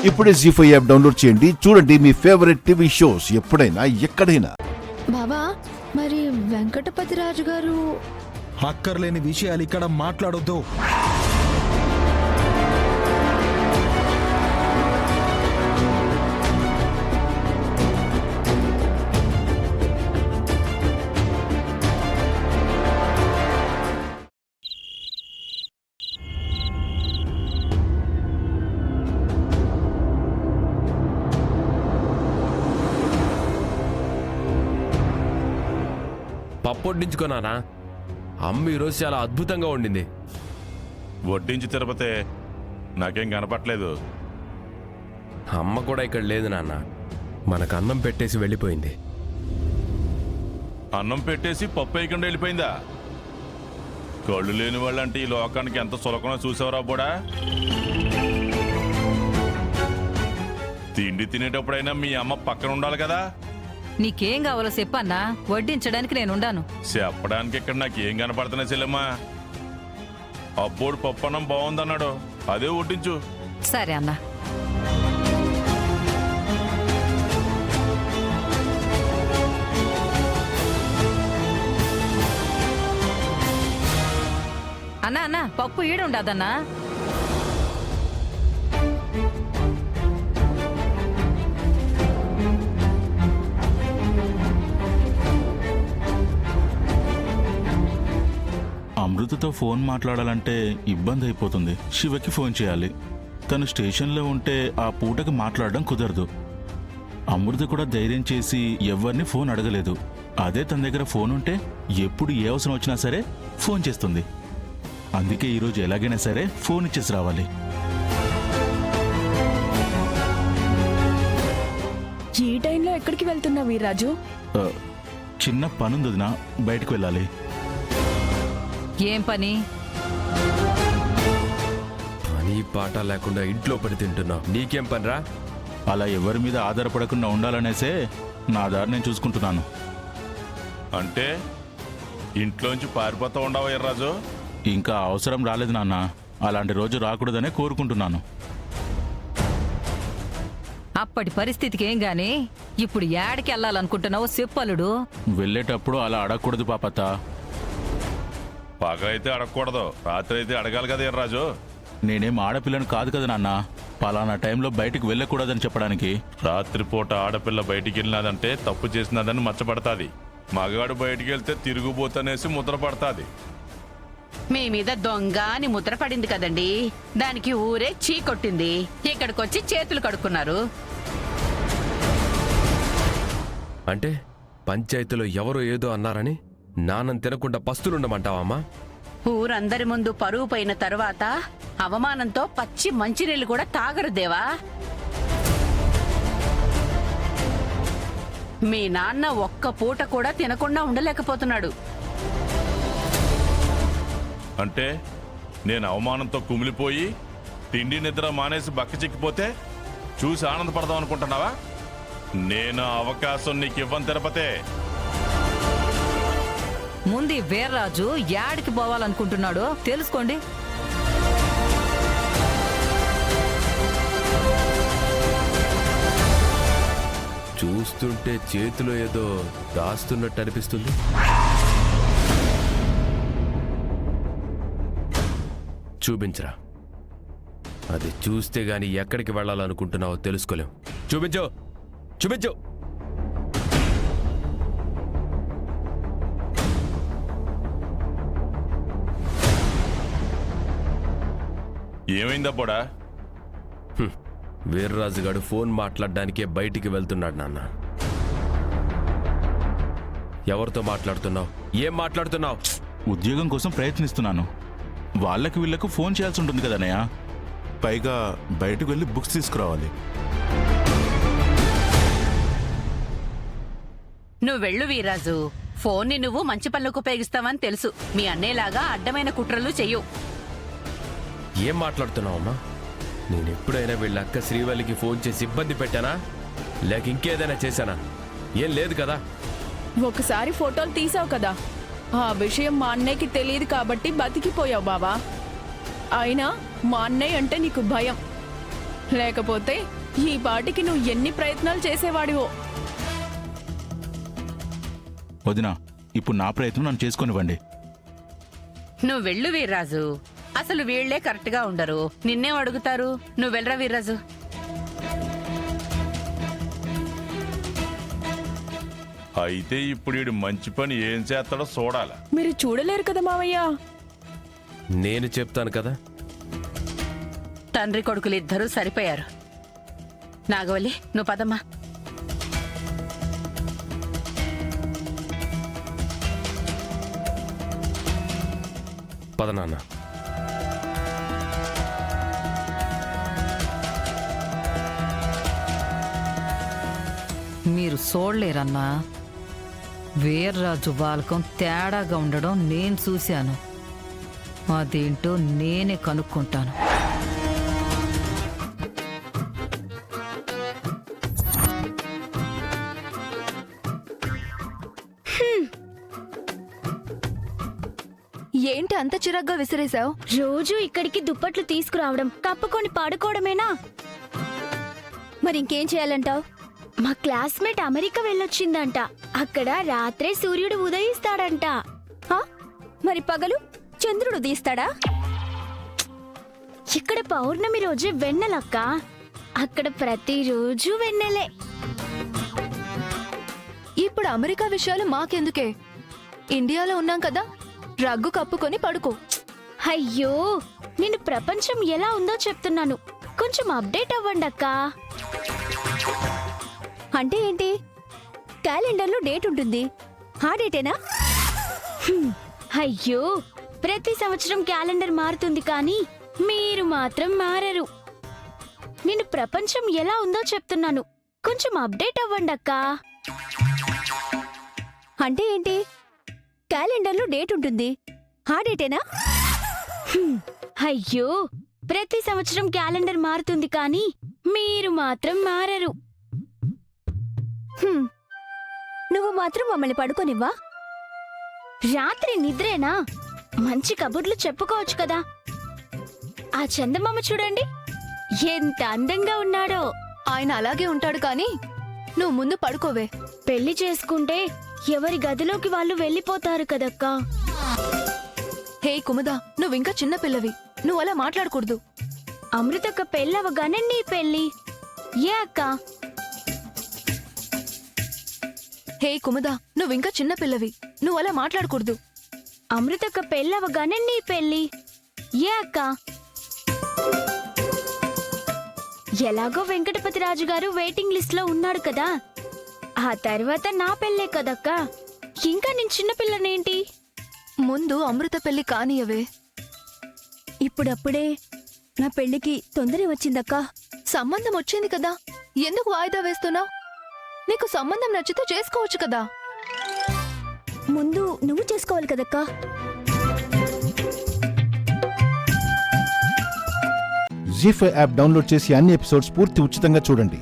ఇప్పుడే జీ5 app download చేయండి. చూడండి మీ ఫేవరెట్ టీవీ షోస్ ఎప్పుడైనా ఎక్కడైనా. బాబా, మరి వెంకటపతి రాజు గారు అక్కర్లేని విషయాలు ఇక్కడ మాట్లాడొద్దు. పప్పు వడ్డించుకున్నానా? అమ్మ ఈరోజు చాలా అద్భుతంగా వండింది. వడ్డించి తిరుపతి నాకేం కనపట్లేదు. అమ్మ కూడా ఇక్కడ లేదు నాన్న. మనకు అన్నం పెట్టేసి వెళ్ళిపోయింది. అన్నం పెట్టేసి పప్పు వేయకుండా వెళ్ళిపోయిందా? కళ్ళు లేని వాళ్ళంటే ఈ లోకానికి ఎంత సులకనో చూసేవరా బోడా. తిండి తినేటప్పుడైనా మీ అమ్మ పక్కన ఉండాలి కదా. నీకేం కావాలో చెప్పన్నా, వడ్డించడానికి నేనుండాను. చెప్పడానికి ఇక్కడ నాకు ఏం కనపడుతున్నాయి చెల్లెమ్మా. అబ్బోడు పప్పు అన్నం బాగుందన్నాడు, అదే వడ్డించు. సరే అన్నా. అన్నా అన్నా, పప్పు ఈడుండదన్నా. అమృతతో ఫోన్ మాట్లాడాలంటే ఇబ్బంది అయిపోతుంది. శివకి ఫోన్ చేయాలి. తను స్టేషన్లో ఉంటే ఆ పూటకి మాట్లాడడం కుదరదు. అమృత కూడా ధైర్యం చేసి ఎవరిని ఫోన్ అడగలేదు. అదే తన దగ్గర ఫోన్ ఉంటే ఎప్పుడు ఏ అవసరం వచ్చినా సరే ఫోన్ చేస్తుంది. అందుకే ఈరోజు ఎలాగైనా సరే ఫోన్ ఇచ్చేసి రావాలి. ఈ టైంలో ఎక్కడికి వెళ్తున్నావు వీర్రాజు? చిన్న పనుంది వదినా, బయటకు వెళ్ళాలి. ఏం పని? పని పాట లేకుండా ఇంట్లో పడి తింటున్నావు. నీకేం పనిరా? అలా ఎవరి మీద ఆధారపడకుండా ఉండాలనేసే నా దారి నేను చూసుకుంటున్నాను. అంటే ఇంట్లోంచి పారిపోతూ ఉండవా ఎర్రాజు? ఇంకా అవసరం రాలేదు నాన్న. అలాంటి రోజు రాకూడదనే కోరుకుంటున్నాను. అప్పటి పరిస్థితికి ఏం గాని ఇప్పుడు యాడికి వెళ్ళాలనుకుంటున్నావు చెప్పలుడు. వెళ్ళేటప్పుడు అలా అడగకూడదు పాపత్త. పగలైతే అడగకూడదు, రాత్రి అయితే అడగాలి కదా ఎర్రాజు. నేనేం ఆడపిల్లను కాదు కదా నాన్న, పలానా టైంలో బయటికి వెళ్ళకూడదని చెప్పడానికి. రాత్రిపూట ఆడపిల్ల బయటికి వెళ్ళినదంటే తప్పు చేసినదని మచ్చపడతాది. మగాడు బయటికి వెళ్తే తిరుగుబోతనేసి ముద్ర పడతాది. మీ మీద దొంగ అని ముద్ర పడింది కదండి, దానికి ఊరే చీ కొట్టింది. ఇక్కడికొచ్చి చేతులు కడుక్కున్నారు. అంటే పంచాయతీలో ఎవరో ఏదో అన్నారని నాన్నం తినకుండా పస్తులుండమంటావమ్మా? ఊరందరి ముందు పరువు పోయిన తరువాత అవమానంతో పచ్చి మంచినీళ్ళు కూడా తాగరు దేవా. మీ నాన్న ఒక్క పూట కూడా తినకుండా ఉండలేకపోతున్నాడు. అంటే నేను అవమానంతో కుమిలిపోయి తిండి నిద్ర మానేసి బక్క చిక్కిపోతే చూసి ఆనందపడదాం అనుకుంటున్నావా? నేను అవకాశం నీకు ఇవ్వను తిరుపతే. ముందు వీర్రాజు యాడికి పోవాలనుకుంటున్నాడో తెలుసుకోండి. చూస్తుంటే చేతిలో ఏదో దాస్తున్నట్టు అనిపిస్తుంది. చూపించరా. అది చూస్తే గాని ఎక్కడికి వెళ్ళాలనుకుంటున్నావో తెలుసుకోలేం. చూపించు, చూపించు. ఏమైందబ్బోడా? వీర్రాజుగాడు ఫోన్ మాట్లాడడానికే బయటికి వెళ్తున్నాడు నాన్న. ఎవరితో మాట్లాడుతున్నావు? ఏం మాట్లాడుతున్నావు? ఉద్యోగం కోసం ప్రయత్నిస్తున్నాను. వాళ్ళకి వీళ్ళకు ఫోన్ చేయాల్సి ఉంటుంది కదన్నయ్య. పైగా బయటకు వెళ్ళి బుక్స్ తీసుకురావాలి. నువ్వు వెళ్ళు వీర్రాజు. ఫోన్ని నువ్వు మంచి పనులకు ఉపయోగిస్తావని తెలుసు. మీ అన్నేలాగా అడ్డమైన కుట్రలు చెయ్యు. ఏం మాట్లాడుతున్నావమ్మా? నేను ఎప్పుడైనా వీళ్ళ అక్క శ్రీవల్లికి ఫోన్ చేసి ఇబ్బంది పెట్టానా, లేక ఇంకేదైనా చేశానా? ఏం లేదు కదా. ఒకసారి ఫోటోలు తీసావు కదా, ఆ విషయం మా అన్నయ్యకి తెలియదు కాబట్టి బతికిపోయావు బావా. అయినా మా అన్నయ్య అంటే నీకు భయం. లేకపోతే ఈ పాటికి నువ్వు ఎన్ని ప్రయత్నాలు చేసేవాడివో. వదినా, ఇప్పుడు నా ప్రయత్నం నన్ను చేసుకొనివ్వండి. నువ్వు వెళ్ళు వీర్రాజు. అసలు వీళ్లే కరెక్ట్ గా ఉండరు, నిన్నేం అడుగుతారు. నువ్వు వెళ్ళరా వీర్రాజు. అయితే ఇప్పుడు వీడు మంచి పని ఏం చేస్తాడో చూడాలి. మీరు చూడలేరు కదా మావయ్య. నేను చెప్తాను కదా. తండ్రి కొడుకులు ఇద్దరూ సరిపోయారు. నాగవల్లి, నువ్వు పదమ్మా. పద నాన్న. మీరు చూడలేరన్నా, వీర్రాజు బాలకం తేడాగా ఉండడం నేను చూశాను. అదేంటో నేనే కనుక్కుంటాను. ఏంటి అంత చిరాగ్గా విసిరేశావు? రోజు ఇక్కడికి దుప్పట్లు తీసుకురావడం, కప్పుకొని పడుకోవడమేనా? మరి ఇంకేం చేయాలంటావు? మా క్లాస్మేట్ అమెరికా వెళ్ళొచ్చిందంట. అక్కడ రాత్రే సూర్యుడు ఉదయిస్తాడంట. హా? మరి పగలు చంద్రుడు ఉదయిస్తాడా? ఇక్కడ పౌర్ణమి రోజు వెన్నెలక్క. అక్కడ ప్రతిరోజు వెన్నెలే. ఇప్పుడు అమెరికా విషయాలు మాకెందుకే? ఇండియాలో ఉన్నాం కదా, రగ్గు కప్పుకొని పడుకో. అయ్యో, నేను ప్రపంచం ఎలా ఉందో చెప్తున్నాను, కొంచెం అప్డేట్ అవ్వండి అక్క. అంటే ఏంటి? క్యాలెండర్లో డేట్ ఉంటుంది, ఆ డేటేనా? అయ్యో, ప్రతి సంవత్సరం క్యాలెండర్ మారుతుంది కానీ మీరు మాత్రం మారరు. నేను ప్రపంచం ఎలా ఉందో చెప్తున్నాను, కొంచెం అప్డేట్ అవ్వండి అక్క. అంటే ఏంటి? క్యాలెండర్లో డేట్ ఉంటుంది, ఆ డేటేనా? అయ్యో, ప్రతి సంవత్సరం క్యాలెండర్ మారుతుంది కానీ మీరు మాత్రం మారరు. నువ్వు మాత్రం మమ్మల్ని పడుకోనివ్వా? రాత్రి నిద్రేనా? మంచి కబుర్లు చెప్పుకోవచ్చు కదా. ఆ చందమామ చూడండి, ఎంత అందంగా ఉన్నాడో. ఆయన అలాగే ఉంటాడు కానీ నువ్వు ముందు పడుకోవే. పెళ్లి చేసుకుంటే ఎవరి గదిలోకి వాళ్ళు వెళ్ళిపోతారు కదక్కా. హే కుముదా, నువ్వింకా చిన్న పిల్లవి, నువ్వు అలా మాట్లాడకూడదు. అమృతక్క పెళ్ళవగానే నీ పెళ్ళి. ఏ అక్క? హే కుముదా, నువ్వింకా చిన్న పిల్లవి, నువ్వు అలా మాట్లాడకూడదు. అమృతక్క పెళ్ళవగానే నీ పెళ్ళి. ఏ అక్క? ఎలాగో వెంకటపతిరాజు గారు వెయిటింగ్ లిస్ట్ లో ఉన్నాడు కదా, ఆ తర్వాత నా పెళ్ళే కదక్క. ఇంకా నేను చిన్నపిల్లనేంటి? ముందు అమృత పెళ్లి కానియవే. ఇప్పుడప్పుడే నా పెళ్లికి తొందర వచ్చిందక్కా. సంబంధం వచ్చింది కదా, ఎందుకు వాయిదా వేస్తున్నావు? నీకు సంబంధం నచ్చితే చేసుకోవచ్చు కదా. ముందు నువ్వు చేసుకోవాలి కదక్కా. జీ5 యాప్ డౌన్లోడ్ చేసి అన్ని ఎపిసోడ్స్ పూర్తి ఉచితంగా చూడండి.